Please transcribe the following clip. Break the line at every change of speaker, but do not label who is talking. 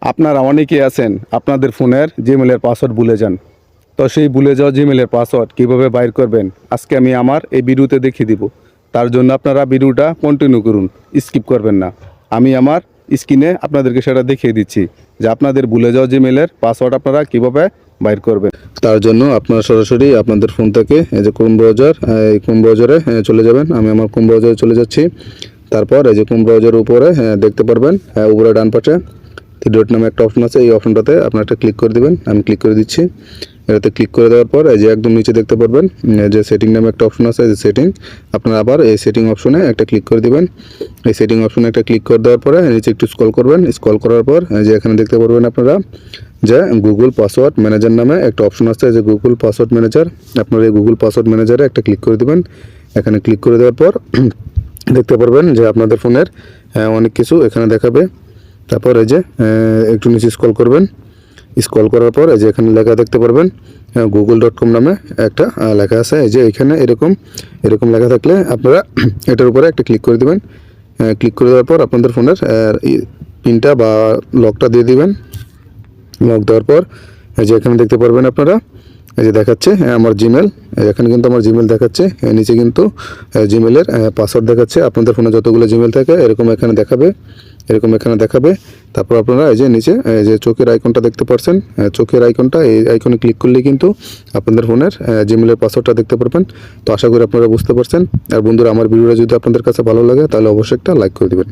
আপনারা অনেকেই আছেন আপনাদের ফোনের জিমেলের পাসওয়ার্ড ভুলে যান। তো সেই ভুলে যাওয়া জিমেলের পাসওয়ার্ড কীভাবে বাইর করবেন আজকে আমি আমার এই ভিডিওতে দেখিয়ে দিব। তার জন্য আপনারা ভিডিওটা কন্টিনিউ করুন, স্কিপ করবেন না। আমি আমার স্ক্রিনে আপনাদেরকে সেটা দেখিয়ে দিচ্ছি যে আপনাদের ভুলে যাওয়া জিমেলের পাসওয়ার্ড আপনারা কীভাবে বাইর করবেন। তার জন্য আপনারা সরাসরি আপনাদের ফোন থেকে এই যে ক্রোম ব্রাউজার, এই ক্রোম ব্রাউজারে চলে যাবেন। আমি আমার ক্রোম ব্রাউজারে চলে যাচ্ছি। তারপর এই যে ক্রোম ব্রাউজারের উপরে দেখতে পারবেন উপরে ডান পাশে থ্রি ডট নামে একটা অপশন আছে। এই অপশনটাতে আপনারা একটা ক্লিক করে দেবেন। আমি ক্লিক করে দিচ্ছি। এটাতে ক্লিক করে দেওয়ার পর এই যে একদম নিচে দেখতে পারবেন যে সেটিং নামে একটা অপশন আছে, যে সেটিং। আপনারা আবার এই সেটিং অপশনে একটা ক্লিক করে দিবেন। এই সেটিং অপশনে একটা ক্লিক করে দেওয়ার পরে নিচে একটু স্ক্রল করবেন। স্ক্রল করার পর যে এখানে দেখতে পারবেন আপনারা যে গুগল পাসওয়ার্ড ম্যানেজার নামে একটা অপশন আছে, যে গুগল পাসওয়ার্ড ম্যানেজার। আপনারা এই গুগল পাসওয়ার্ড ম্যানেজারে একটা ক্লিক করে দেবেন। এখানে ক্লিক করে দেওয়ার পর দেখতে পারবেন যে আপনাদের ফোনের অনেক কিছু এখানে দেখাবে। তারপর এই যে একটু নিচে স্ক্রল করবেন। স্ক্রল করার পর এই যে এখানে লেখা দেখতে পারবেন google.com নামে একটা লেখা আছে। এই যে এখানে এরকম লেখা থাকলে আপনারা এটার উপরে একটা ক্লিক করে দেবেন। ক্লিক করে দেওয়ার পর আপনাদের ফোনের পিনটা বা লকটা দিয়ে দিবেন। লক দেওয়ার পর এই যে এখানে দেখতে পারবেন আপনারা এই যে দেখাচ্ছে আমার জিমেল। এখানে কিন্তু আমার জিমেল দেখাচ্ছে, নিচে কিন্তু জিমেলের পাসওয়ার্ড দেখাচ্ছে। আপনাদের ফোনে যতগুলো জিমেল থাকে এরকম এখানে দেখাবে। তারপর আপনারা এই যে নিচে এই যে চোখের আইকনটা দেখতে পাচ্ছেন, চোখের আইকনটা, এই আইকনে ক্লিক করলেই কিন্তু আপনাদের ফোনের জিমেলের পাসওয়ার্ডটা দেখতে পারবেন। তো আশা করি আপনারা বুঝতে পারছেন। আর বন্ধুরা, আমার ভিডিওটা যদি আপনাদের কাছে ভালো লাগে তাহলে অবশ্যই একটা লাইক করে দিবেন।